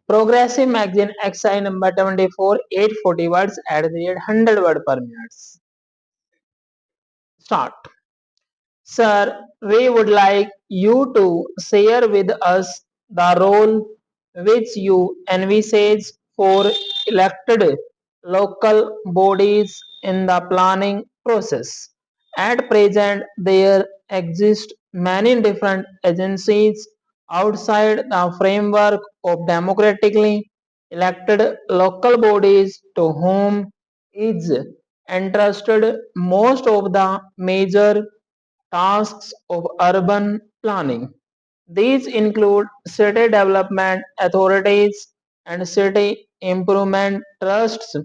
Progressive magazine XI number 74, 840 words at the rate 100 word per minute. Start. Sir, we would like you to share with us the role which you envisage for elected local bodies in the planning process. At present, there exist many different agencies outside the framework of democratically elected local bodies to whom is entrusted most of the major tasks of urban planning. These include city development authorities and city improvement trusts,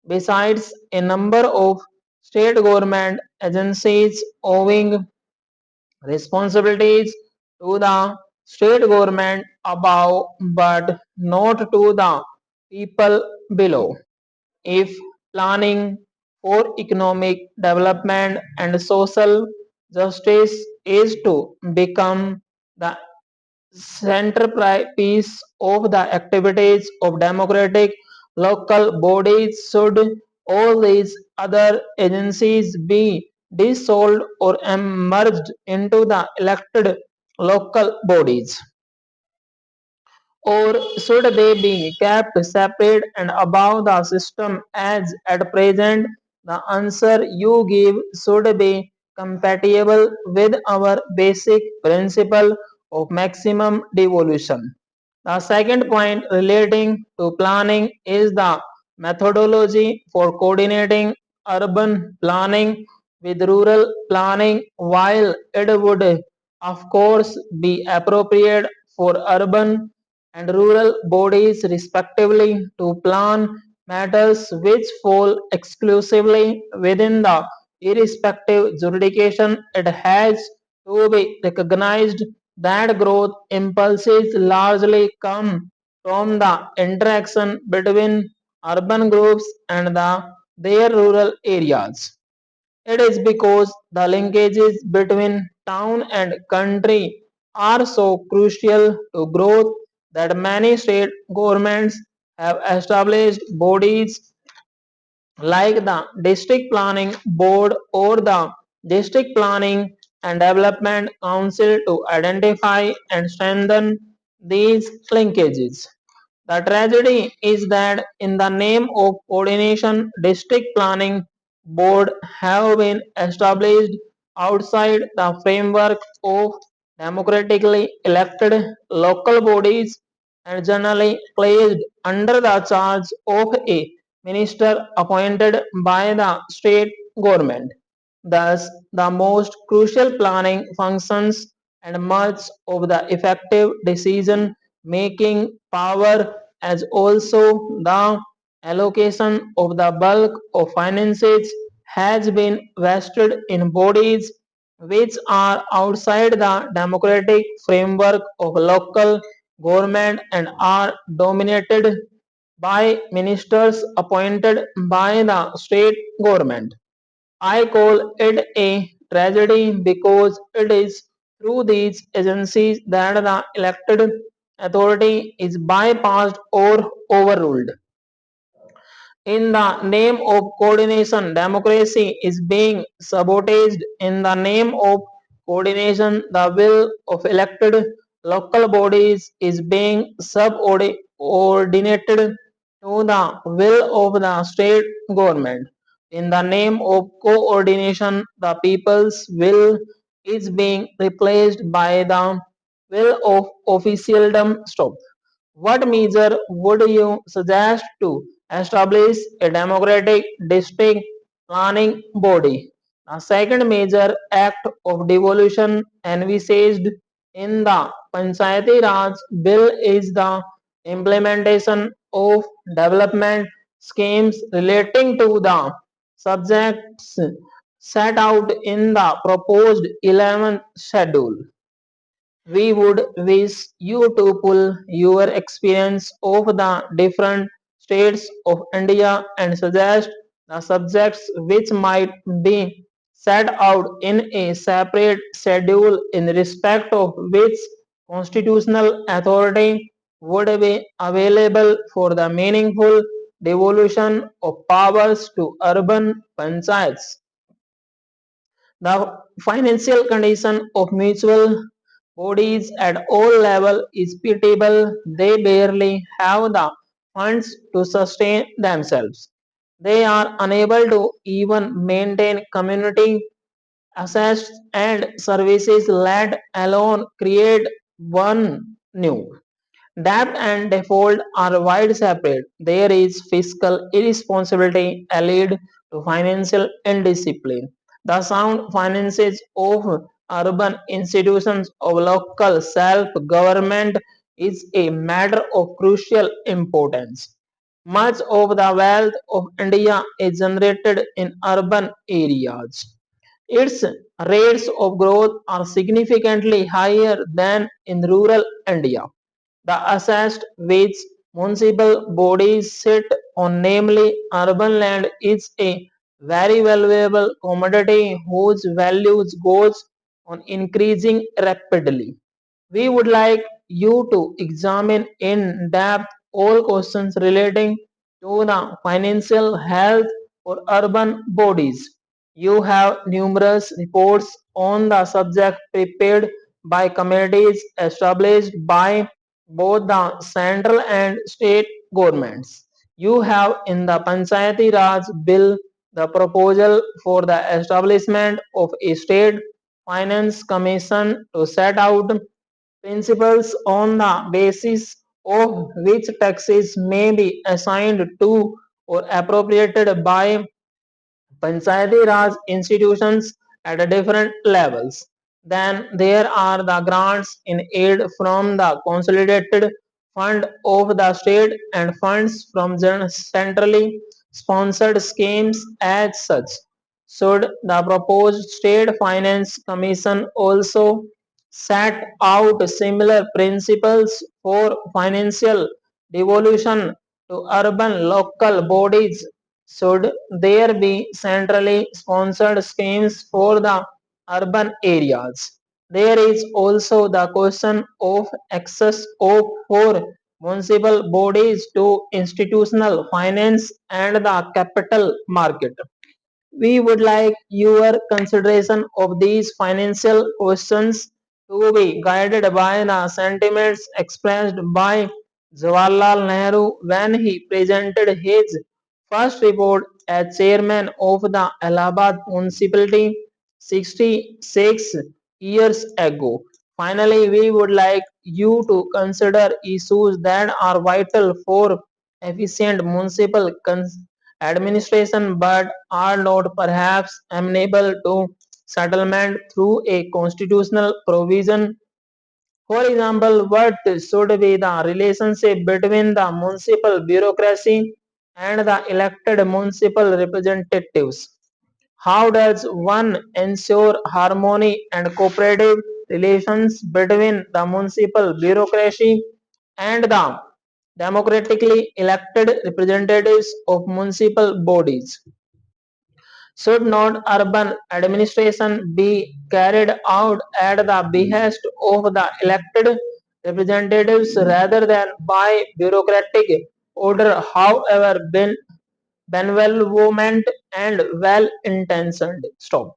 besides a number of state government agencies owing responsibilities to the state government above but not to the people below. If planning for economic development and social justice is to become the centerpiece of the activities of democratic local bodies, should all these other agencies be dissolved or merged into the elected local bodies? Or should they be kept separate and above the system as at present? The answer you give should be compatible with our basic principle of maximum devolution. The second point relating to planning is the methodology for coordinating urban planning with rural planning. While it would of course be appropriate for urban and rural bodies respectively to plan matters which fall exclusively within the irrespective jurisdiction, it has to be recognized that growth impulses largely come from the interaction between urban groups and their rural areas. It is because the linkages between town and country are so crucial to growth that many state governments have established bodies like the district planning board or the district planning and development council to identify and strengthen these linkages. The tragedy is that in the name of coordination, district planning board have been established outside the framework of democratically elected local bodies and generally placed under the charge of a minister appointed by the state government. Thus, the most crucial planning functions and much of the effective decision making power as also the allocation of the bulk of finances has been vested in bodies which are outside the democratic framework of local government and are dominated by ministers appointed by the state government. I call it a tragedy because it is through these agencies that the elected authority is bypassed or overruled. In the name of coordination, democracy is being sabotaged. In the name of coordination, the will of elected local bodies is being subordinated to the will of the state government. In the name of coordination, the people's will is being replaced by the will of officialdom. Stop. What measure would you suggest to establish a democratic district planning body? The second major act of devolution envisaged in the Panchayati Raj bill is the implementation of development schemes relating to the subjects set out in the proposed 11th schedule. We would wish you to pull your experience of the different states of India and suggest the subjects which might be set out in a separate schedule in respect of which constitutional authority would be available for the meaningful devolution of powers to urban panchayats. The financial condition of mutual bodies at all levels is pitiable. They barely have the funds to sustain themselves. They are unable to even maintain community assets and services, let alone create one new. Debt and default are widespread. There is fiscal irresponsibility allied to financial indiscipline. The sound finances of urban institutions of local self-government is a matter of crucial importance. Much of the wealth of India is generated in urban areas. Its rates of growth are significantly higher than in rural India. The assets which municipal bodies sit on, namely urban land, is a very valuable commodity whose values goes on increasing rapidly. We would like you to examine in depth all questions relating to the financial health for urban bodies. You have numerous reports on the subject prepared by committees established by both the central and state governments. You have in the Panchayati Raj Bill the proposal for the establishment of a state finance commission to set out principles on the basis of which taxes may be assigned to or appropriated by Panchayati Raj institutions at different levels. Then there are the grants in aid from the consolidated fund of the state and funds from centrally sponsored schemes as such. Should the proposed state finance commission also set out similar principles for financial devolution to urban local bodies? Should there be centrally sponsored schemes for the urban areas? There is also the question of access for municipal bodies to institutional finance and the capital market. We would like your consideration of these financial questions to be guided by the sentiments expressed by Jawaharlal Nehru when he presented his first report as chairman of the Allahabad municipality 66 years ago. Finally, we would like you to consider issues that are vital for efficient municipal administration but are not perhaps amenable to settlement through a constitutional provision. For example, what should be the relationship between the municipal bureaucracy and the elected municipal representatives? How does one ensure harmony and cooperative relations between the municipal bureaucracy and the democratically elected representatives of municipal bodies? Should not urban administration be carried out at the behest of the elected representatives rather than by bureaucratic order, however benevolent and well intentioned? Stop.